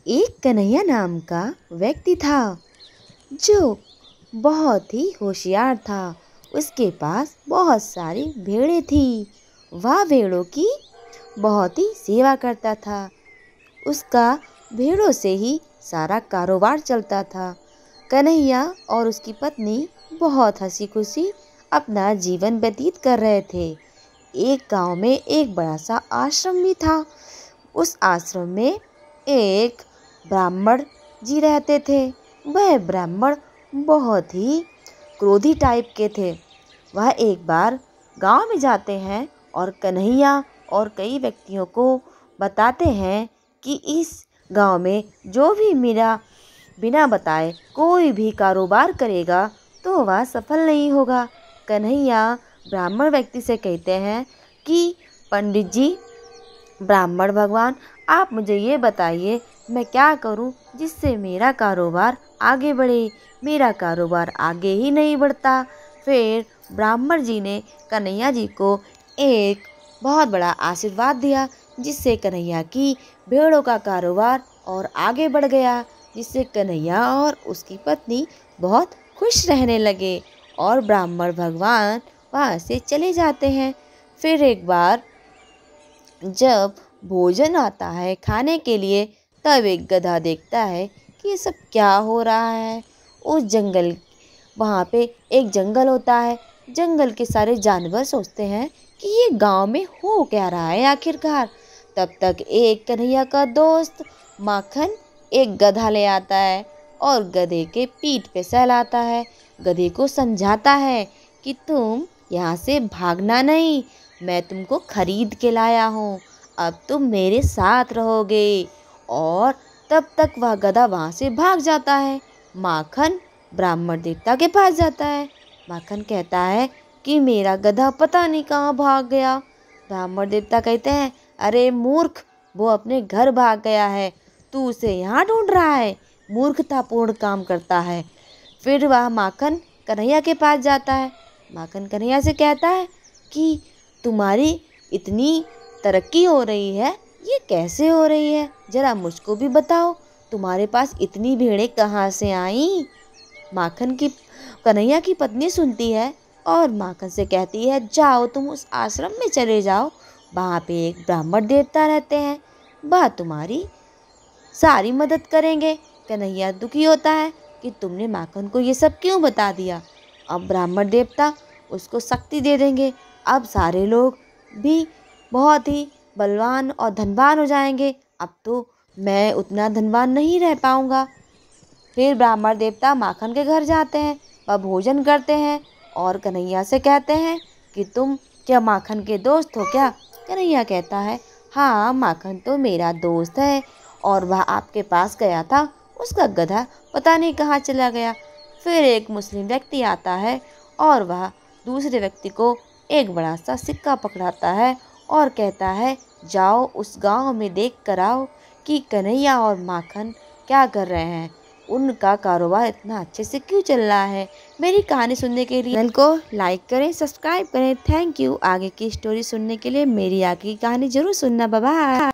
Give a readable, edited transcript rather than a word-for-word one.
एक कन्हैया नाम का व्यक्ति था जो बहुत ही होशियार था। उसके पास बहुत सारी भेड़ें थी। वह भेड़ों की बहुत ही सेवा करता था। उसका भेड़ों से ही सारा कारोबार चलता था। कन्हैया और उसकी पत्नी बहुत हंसी खुशी अपना जीवन व्यतीत कर रहे थे। एक गांव में एक बड़ा सा आश्रम भी था। उस आश्रम में एक ब्राह्मण जी रहते थे। वह ब्राह्मण बहुत ही क्रोधी टाइप के थे। वह एक बार गांव में जाते हैं और कन्हैया और कई व्यक्तियों को बताते हैं कि इस गांव में जो भी मेरा बिना बताए कोई भी कारोबार करेगा तो वह सफल नहीं होगा। कन्हैया ब्राह्मण व्यक्ति से कहते हैं कि पंडित जी, ब्राह्मण भगवान, आप मुझे ये बताइए मैं क्या करूं जिससे मेरा कारोबार आगे बढ़े। मेरा कारोबार आगे ही नहीं बढ़ता। फिर ब्राह्मण जी ने कन्हैया जी को एक बहुत बड़ा आशीर्वाद दिया जिससे कन्हैया की भेड़ों का कारोबार और आगे बढ़ गया, जिससे कन्हैया और उसकी पत्नी बहुत खुश रहने लगे और ब्राह्मण भगवान वहाँ से चले जाते हैं। फिर एक बार जब भोजन आता है खाने के लिए तब एक गधा देखता है कि ये सब क्या हो रहा है। उस जंगल वहाँ पे एक जंगल होता है। जंगल के सारे जानवर सोचते हैं कि ये गांव में हो क्या रहा है आखिरकार। तब तक एक कन्हैया का दोस्त माखन एक गधा ले आता है और गधे के पीठ पे सहलाता है। गधे को समझाता है कि तुम यहाँ से भागना नहीं, मैं तुमको खरीद के लाया हूँ, अब तुम मेरे साथ रहोगे। और तब तक वह गधा वहाँ से भाग जाता है। माखन ब्राह्मण देवता के पास जाता है। माखन कहता है कि मेरा गधा पता नहीं कहाँ भाग गया। ब्राह्मण देवता कहते हैं, अरे मूर्ख, वो अपने घर भाग गया है, तू उसे यहाँ ढूंढ रहा है, मूर्खतापूर्ण काम करता है। फिर वह माखन कन्हैया के पास जाता है। माखन कन्हैया से कहता है कि तुम्हारी इतनी तरक्की हो रही है, ये कैसे हो रही है, जरा मुझको भी बताओ, तुम्हारे पास इतनी भेड़ें कहाँ से आईं। माखन की कन्हैया की पत्नी सुनती है और माखन से कहती है, जाओ तुम उस आश्रम में चले जाओ, वहाँ पे एक ब्राह्मण देवता रहते हैं, वह तुम्हारी सारी मदद करेंगे। कन्हैया दुखी होता है कि तुमने माखन को ये सब क्यों बता दिया। अब ब्राह्मण देवता उसको शक्ति दे देंगे। अब सारे लोग भी बहुत ही बलवान और धनवान हो जाएंगे। अब तो मैं उतना धनवान नहीं रह पाऊँगा। फिर ब्राह्मण देवता माखन के घर जाते हैं, वह भोजन करते हैं और कन्हैया से कहते हैं कि तुम क्या माखन के दोस्त हो क्या। कन्हैया कहता है, हाँ, माखन तो मेरा दोस्त है और वह आपके पास गया था, उसका गधा पता नहीं कहाँ चला गया। फिर एक मुस्लिम व्यक्ति आता है और वह दूसरे व्यक्ति को एक बड़ा सा सिक्का पकड़ाता है और कहता है, जाओ उस गांव में देख कर आओ कि कन्हैया और माखन क्या कर रहे हैं, उनका कारोबार इतना अच्छे से क्यों चल रहा है। मेरी कहानी सुनने के लिए चैनल को लाइक करें, सब्सक्राइब करें। Thank you. आगे की स्टोरी सुनने के लिए मेरी आगे की कहानी जरूर सुनना। Bye bye.